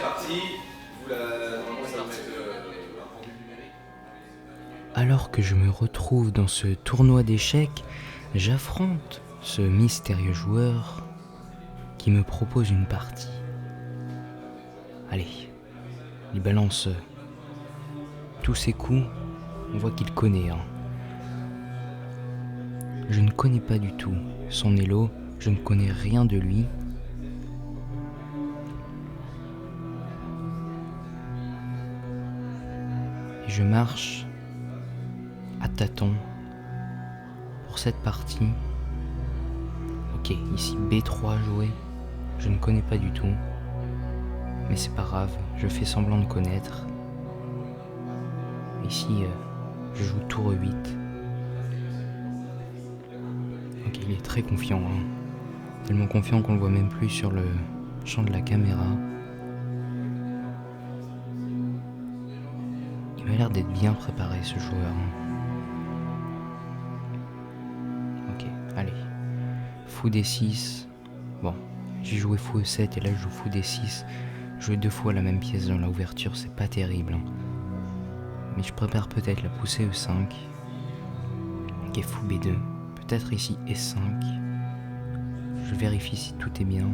parti. Normalement, ça va mettre un pendule numérique. Alors que je me retrouve dans ce tournoi d'échecs, j'affronte ce mystérieux joueur qui me propose une partie. Allez, il balance tous ses coups, on voit qu'il connaît. Je ne connais pas du tout son élo, je ne connais rien de lui. Et je marche à tâtons pour cette partie. Ok, ici B3 joué, je ne connais pas du tout. Mais c'est pas grave, je fais semblant de connaître. Ici, je joue tour 8. Ok, il est très confiant. Tellement confiant qu'on le voit même plus sur le champ de la caméra. Il m'a l'air d'être bien préparé, ce joueur. Ok, allez. Fou D6. Bon, j'ai joué fou E7 et là je joue fou D6. Jouer 2 fois la même pièce dans la ouverture, c'est pas terrible. Mais je prépare peut-être la poussée E5. Ok, fou B2. Peut-être ici E5. Je vérifie si tout est bien.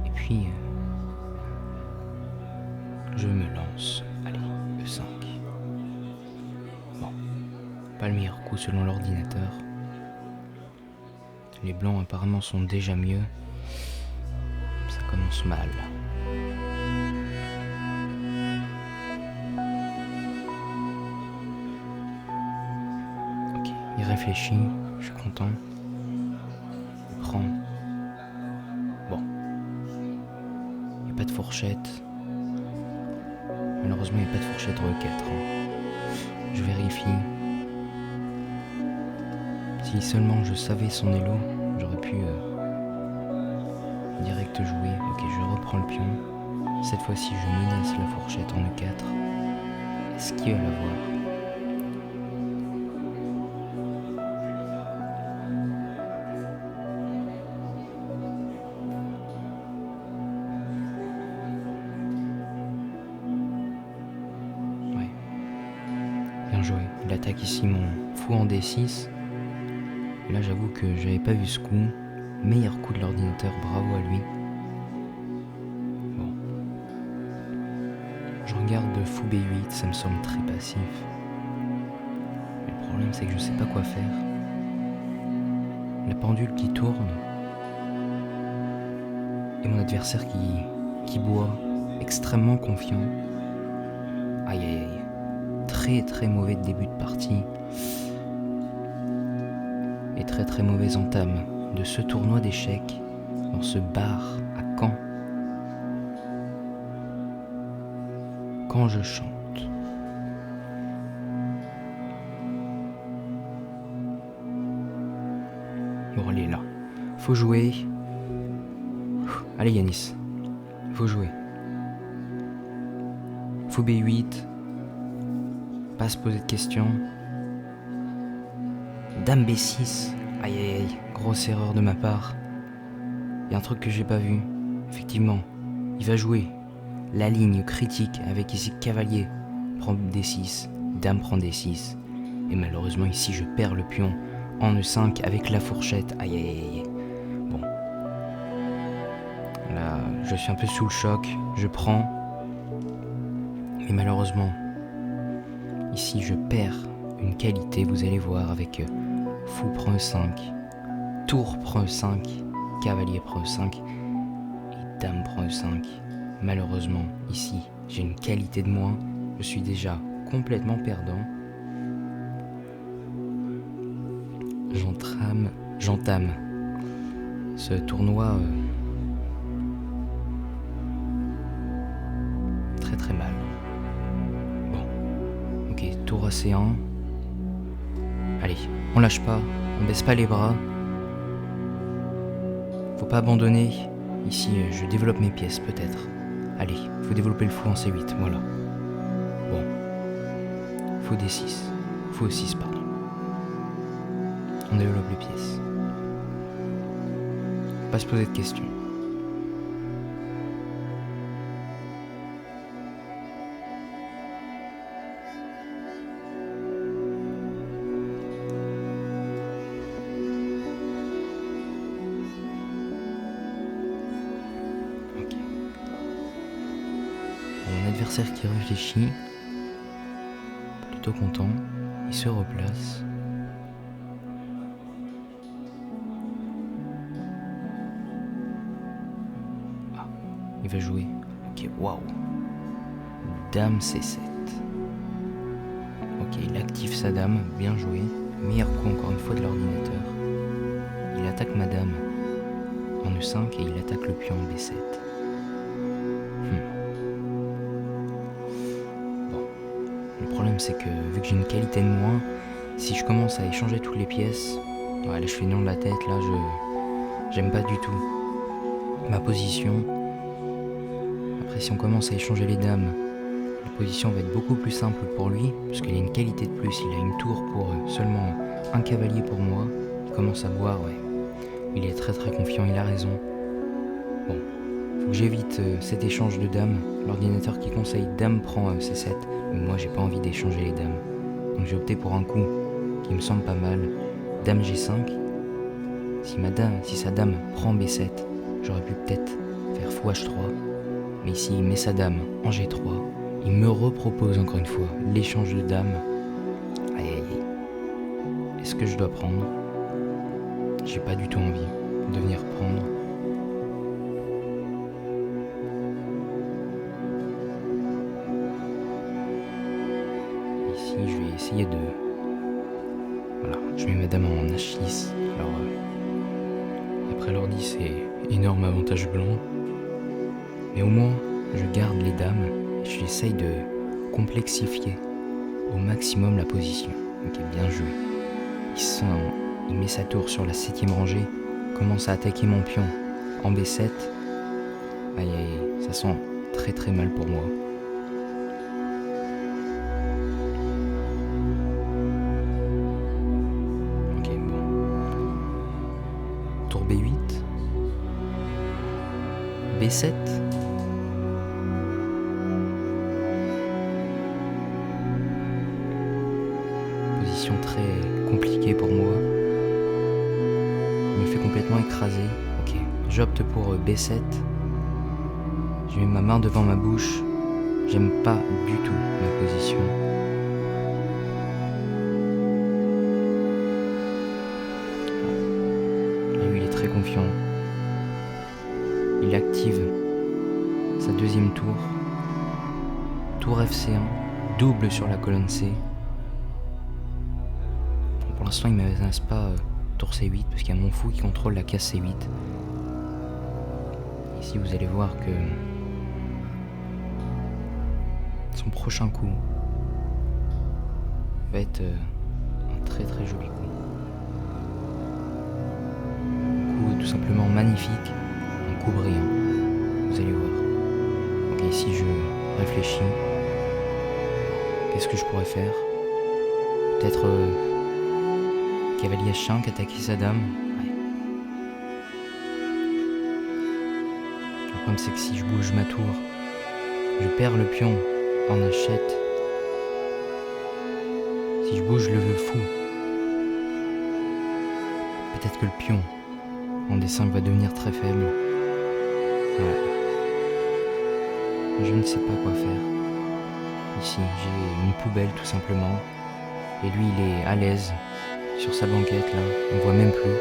Et puis, je me lance. Allez, E5. Bon, pas le meilleur coup selon l'ordinateur. Les blancs apparemment sont déjà mieux. Ça commence mal. Ok, il réfléchit, je suis content. Il prend. Bon. Il n'y a pas de fourchette. Malheureusement, il n'y a pas de fourchette E4. Je vérifie. Si seulement je savais son élo, j'aurais pu direct jouer. Ok, je reprends le pion. Cette fois-ci, je menace la fourchette en E4. Est-ce qu'il va l'avoir ? Ouais. Bien joué. Il attaque ici mon fou en D6. Et là, j'avoue que j'avais pas vu ce coup. Meilleur coup de l'ordinateur, bravo à lui. Bon. Je regarde fou B8, ça me semble très passif. Mais le problème, c'est que je sais pas quoi faire. La pendule qui tourne. Et mon adversaire qui boit, extrêmement confiant. Aïe aïe aïe. Très très mauvais début de partie. Et très très mauvaise entame de ce tournoi d'échecs dans ce bar à Caen. Quand je chante. Bon, allez là. Faut jouer. Allez Yanis. Faut jouer. Fou B8. Pas se poser de questions. Dame B6. Aïe aïe aïe. Grosse erreur de ma part. Il y a un truc que j'ai pas vu. Effectivement. Il va jouer la ligne critique avec ici cavalier prend D6. Dame prend D6. Et malheureusement ici je perds le pion en E5 avec la fourchette. Aïe aïe aïe. Bon. Là, je suis un peu sous le choc. Je prends. Mais malheureusement, ici je perds une qualité, vous allez voir, avec fou prend E5, tour prend E5, cavalier prend E5 et dame prend E5. Malheureusement, ici, j'ai une qualité de moins. Je suis déjà complètement perdant. J'entame ce tournoi très très mal. Bon, ok, tour AC1. Allez, on lâche pas, on baisse pas les bras. Faut pas abandonner. Ici, je développe mes pièces peut-être. Allez, faut développer le fou en C8, voilà. Bon, fou D6, fou E6, pardon. On développe les pièces. Pas se poser de questions. adversaire qui réfléchit, plutôt content, il se replace. Ah, il va jouer. Ok, waouh. Dame C7. Ok, il active sa dame, bien joué. Meilleur coup encore une fois de l'ordinateur. Il attaque ma dame en E5 et il attaque le pion en B7. Bon, le problème c'est que vu que j'ai une qualité de moins, si je commence à échanger toutes les pièces, ouais, là je fais non de la tête, là j'aime pas du tout ma position. Après si on commence à échanger les dames, la position va être beaucoup plus simple pour lui, parce qu'il a une qualité de plus, il a une tour pour seulement un cavalier pour moi. Il commence à boire, ouais. Il est très confiant, il a raison. Bon, faut que j'évite cet échange de dames. L'ordinateur qui conseille dame prend C7, mais moi j'ai pas envie d'échanger les dames. Donc j'ai opté pour un coup qui me semble pas mal. Dame G5. Si sa dame prend B7, j'aurais pu peut-être faire fou H3. Mais ici il met sa dame en G3. Il me repropose encore une fois l'échange de dames. Aïe aïe aïe. Est-ce que je dois prendre ? J'ai pas du tout envie de venir prendre. Ici, je vais essayer de... Voilà, je mets ma dame en H6. Alors, après l'ordi, c'est énorme avantage blanc. Mais au moins, je garde les dames et j'essaye de complexifier au maximum la position. Ok, bien joué. Il met sa tour sur la 7ème rangée, commence à attaquer mon pion en B7. Aïe aïe, ça sent très mal pour moi. Ok, bon. Tour B8. B7. Position très compliquée pour moi. Il me fait complètement écraser. Ok, j'opte pour B7. Je mets ma main devant ma bouche. J'aime pas du tout ma position. Là, lui, il est très confiant. Il active sa 2e tour. Tour FC1, double sur la colonne C. Bon, pour l'instant, il ne m'avance pas tour C8 parce qu'il y a mon fou qui contrôle la case C8. Ici, vous allez voir que son prochain coup va être un très joli coup. Un coup tout simplement magnifique, un coup brillant. Vous allez voir. Ok, ici je réfléchis. Qu'est-ce que je pourrais faire ? Peut-être cavalier H5, attaquer sa dame. Ouais. Le problème c'est que si je bouge ma tour, je perds le pion en H7. Si je bouge le fou, peut-être que le pion en D5 va devenir très faible. Ouais. Je ne sais pas quoi faire. Ici, j'ai une poubelle tout simplement. Et lui, il est à l'aise sur sa banquette là. On voit même plus.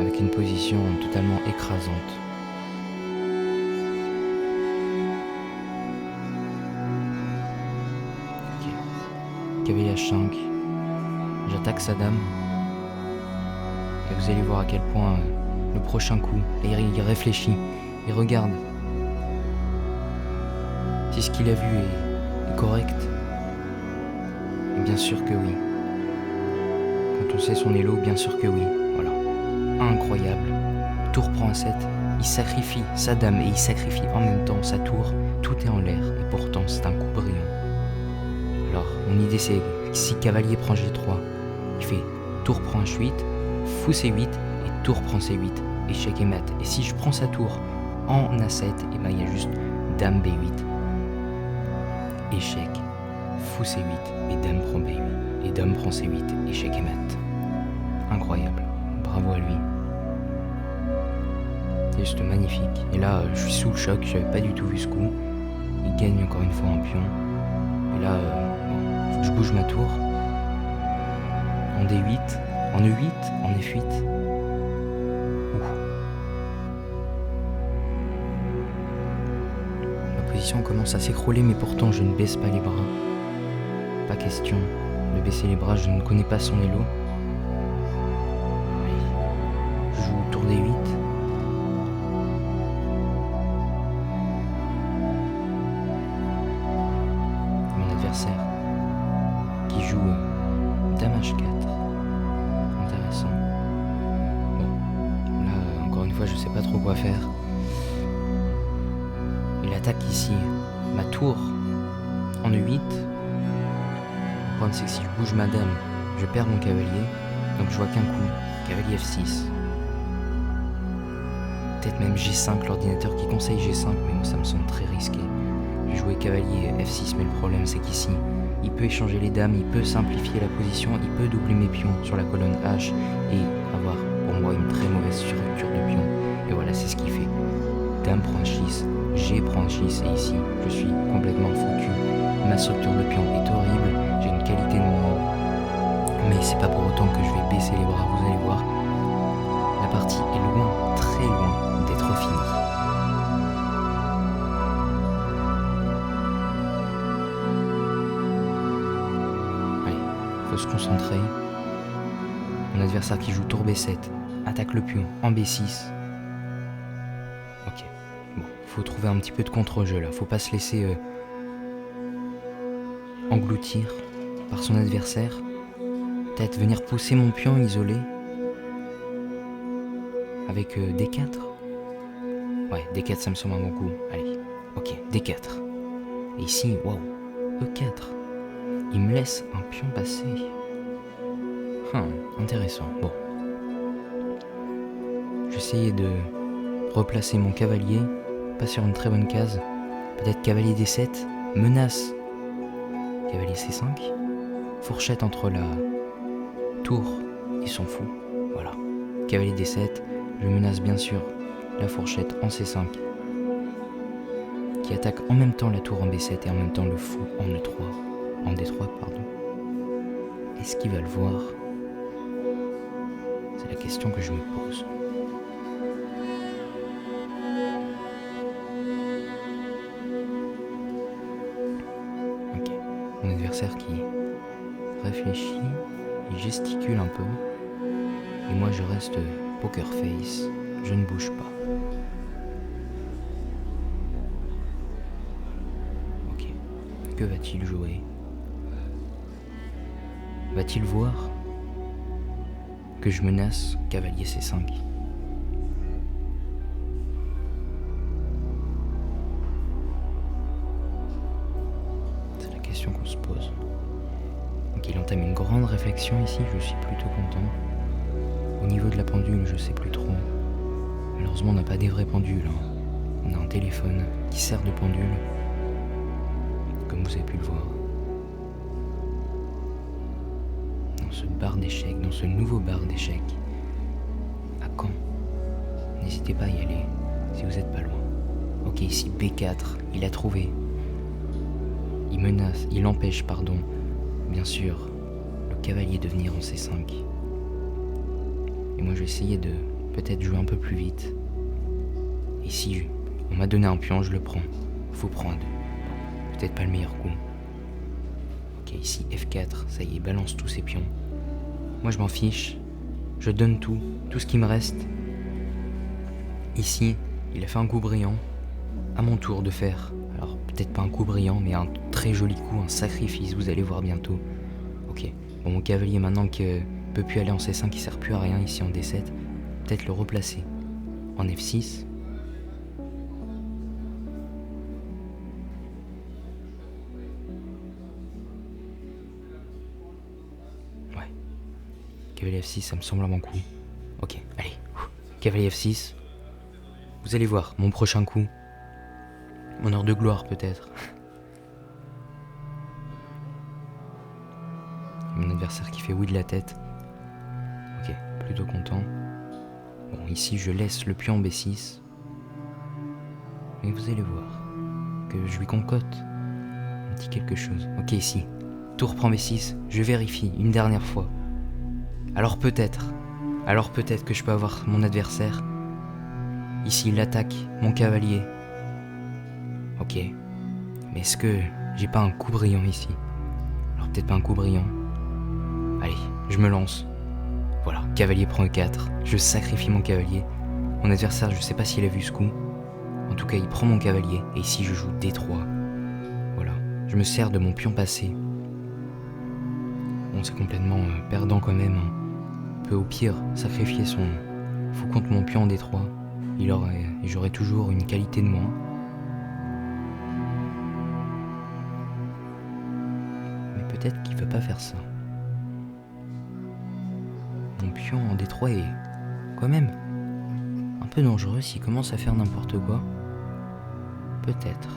Avec une position totalement écrasante. Ok. Cavalier H5. J'attaque sa dame. Et vous allez voir à quel point le prochain coup, et il réfléchit, il regarde si ce qu'il a vu est correct. Et bien sûr que oui. Quand on sait son élo, bien sûr que oui. Voilà. Incroyable. Tour prend un 7, il sacrifie sa dame et il sacrifie en même temps sa tour. Tout est en l'air et pourtant c'est un coup brillant. Alors mon idée c'est si cavalier prend G3, il fait tour prend H8, fou C8 et tour prend C8, échec et mat. Et si je prends sa tour en A7, et ben il y a juste dame B8, échec, fou C8 et dame prend B8, et dame prend C8, échec et mat. Incroyable, bravo à lui. C'est juste magnifique. Et là, je suis sous le choc, j'avais pas du tout vu ce coup. gagne encore une fois un pion. Et là, bon, faut que je bouge ma tour. En D8, en E8, en F8. La position commence à s'écrouler, mais pourtant je ne baisse pas les bras. Pas question de baisser les bras, je ne connais pas son élo. Allez, je joue tour D8. Mon adversaire qui joue Dame H4. Intéressant. Bon, là encore une fois je sais pas trop quoi faire. Il attaque ici ma tour en E8. Le problème c'est que si je bouge ma dame, je perds mon cavalier. Donc je vois qu'un coup, cavalier F6. Peut-être même G5, l'ordinateur qui conseille G5, mais moi ça me semble très risqué. Je vais jouer cavalier F6, mais le problème c'est qu'ici, il peut échanger les dames, il peut simplifier la position, il peut doubler mes pions sur la colonne H et avoir pour moi une très mauvaise structure de pions. Et voilà, c'est ce qu'il fait. Dame prend 6, G prend 6, et ici, je suis complètement foutu. Ma structure de pion est horrible, j'ai une qualité de mouvement. Mais c'est pas pour autant que je vais baisser les bras, vous allez voir. La partie est loin, très loin d'être finie. Faut se concentrer. Mon adversaire qui joue tour B7 attaque le pion en B6. Ok, bon, faut trouver un petit peu de contre-jeu là, faut pas se laisser engloutir par son adversaire. Peut-être venir pousser mon pion isolé avec D4. Ouais, D4 ça me semble un bon coup. Allez, ok, D4. Et ici, waouh, E4. Il me laisse un pion passer. Intéressant. Bon. J'essayais de replacer mon cavalier, pas sur une très bonne case. Peut-être cavalier D7, menace. Cavalier C5. Fourchette entre la tour et son fou. Voilà. Cavalier D7, je menace bien sûr la fourchette en C5. Qui attaque en même temps la tour en B7 et en même temps le fou en E3. En D3, pardon. Est-ce qu'il va le voir? C'est la question que je me pose. Ok. Mon adversaire qui réfléchit, il gesticule un peu. Et moi je reste poker face, je ne bouge pas. Ok. Que va-t-il jouer? Va-t-il voir que je menace cavalier C5? C'est la question qu'on se pose. Donc il entame une grande réflexion ici, je suis plutôt content. Au niveau de la pendule, je sais plus trop. Malheureusement, on n'a pas des vrais pendules. On a un téléphone qui sert de pendule, comme vous avez pu le voir. Dans ce bar d'échecs, dans ce nouveau bar d'échecs, à Caen. N'hésitez pas à y aller, si vous n'êtes pas loin. Ok, ici B4, il a trouvé. Il menace, il empêche, pardon, bien sûr, le cavalier de venir en C5. Et moi je vais essayer de peut-être jouer un peu plus vite. Et si on m'a donné un pion, je le prends. Faut prendre. Peut-être pas le meilleur coup. Ok, ici F4, ça y est, balance tous ses pions. Moi je m'en fiche. Je donne tout ce qui me reste. Ici, il a fait un coup brillant. À mon tour de faire, alors peut-être pas un coup brillant, mais un très joli coup, un sacrifice, vous allez voir bientôt. Ok, bon, mon cavalier maintenant que peut plus aller en C5, il sert plus à rien ici en D7. Peut-être le replacer en F6. Ouais. Cavalier F6, ça me semble un bon coup. Ok, allez. Cavalier F6. Vous allez voir, mon prochain coup. Mon heure de gloire peut-être. Mon adversaire qui fait oui de la tête. Ok, plutôt content. Bon, ici je laisse le pion B6. Mais vous allez voir. que je lui concote un petit quelque chose. Ok, ici. Tour prend B6, je vérifie une dernière fois. Alors peut-être que je peux avoir mon adversaire. Ici, il attaque mon cavalier. Ok. Mais est-ce que j'ai pas un coup brillant ici? Alors peut-être pas un coup brillant. Allez, je me lance. Voilà, cavalier prend E4. Je sacrifie mon cavalier. Mon adversaire, je sais pas s'il a vu ce coup. En tout cas, il prend mon cavalier. Et ici, je joue D3. Voilà. Je me sers de mon pion passé. Bon, c'est complètement perdant quand même. Hein. On peut au pire sacrifier son fou contre mon pion en D3. J'aurais toujours une qualité de moins. Mais peut-être qu'il veut pas faire ça. Mon pion en D3 est quand même un peu dangereux s'il commence à faire n'importe quoi. Peut-être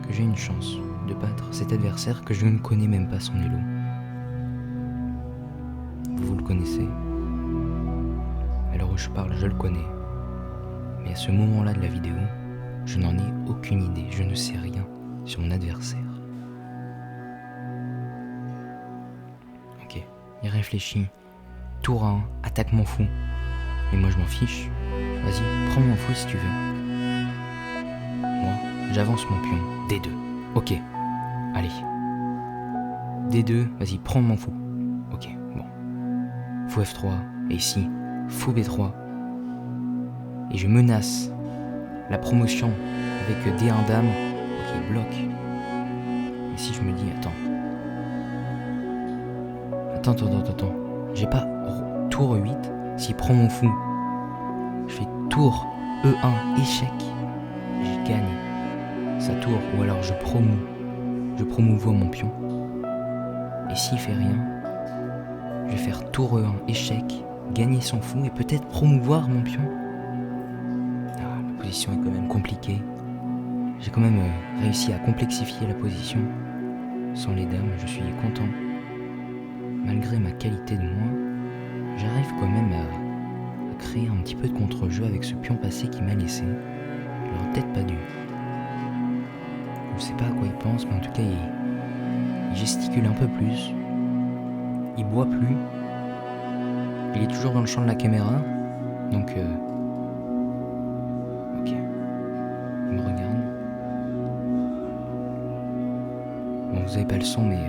que j'ai une chance de battre cet adversaire que je ne connais même pas son élo. Vous le connaissez. À l'heure où je parle, je le connais. Mais à ce moment-là de la vidéo, je n'en ai aucune idée. Je ne sais rien sur mon adversaire. Ok, il réfléchit. Tour 1, attaque mon fou. Mais moi je m'en fiche. Vas-y, prends mon fou si tu veux. Moi, j'avance mon pion. D2. Ok, allez. D2, vas-y, prends mon fou. Ok, bon. Fou F3, et ici, fou B3. Et je menace la promotion avec D1 dame. Ok, bloc. Ici je me dis, attends. J'ai pas tour 8. S'il prend mon fou, je fais tour E1 échec. Je gagne sa tour, ou alors je promouvois mon pion. Et s'il fait rien, je vais faire tour E1 échec, gagner son fou et peut-être promouvoir mon pion. Ah, la position est quand même compliquée. J'ai quand même réussi à complexifier la position. Sans les dames, je suis content. Malgré ma qualité de moins, j'arrive quand même à créer un petit peu de contre-jeu avec ce pion passé qui m'a laissé. J'aurais peut-être pas dû. Je sais pas à quoi il pense, mais en tout cas, il gesticule un peu plus. Il boit plus. Il est toujours dans le champ de la caméra. Donc, ok. Il me regarde. Bon, vous avez pas le son, mais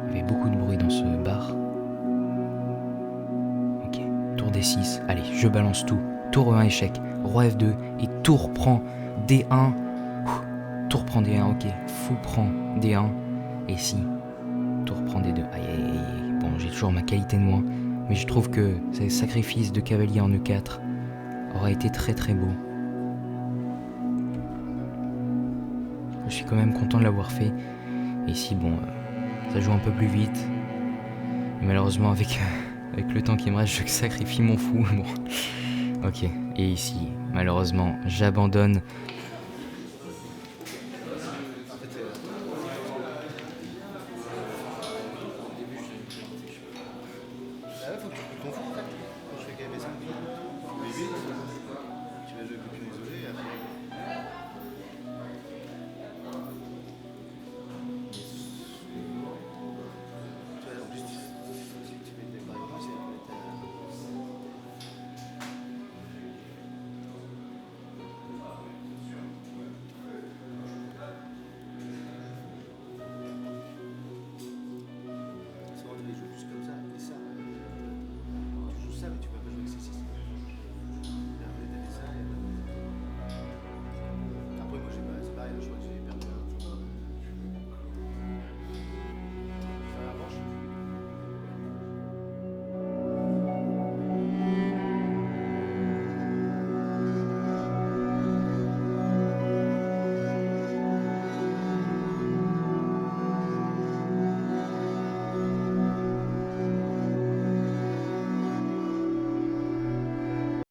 il y avait beaucoup de bruit dans ce bar. Ok, tour D6. Allez, je balance tout. Tour E1 échec. Roi F2. Et tour prend D1. Tour prend D1, ok. Fou prend D1. Et si, tour prend D2. Aïe. Bon, j'ai toujours ma qualité de moins. Mais je trouve que ce sacrifice de cavalier en E4 aura été très très beau. Je suis quand même content de l'avoir fait. Et ici, bon, ça joue un peu plus vite. Et malheureusement, avec le temps qui me reste, je sacrifie mon fou. Bon, ok. Et ici, malheureusement, j'abandonne. Faut que tu ton fou en fait. Quand je fais KV5. Tu vas jouer avec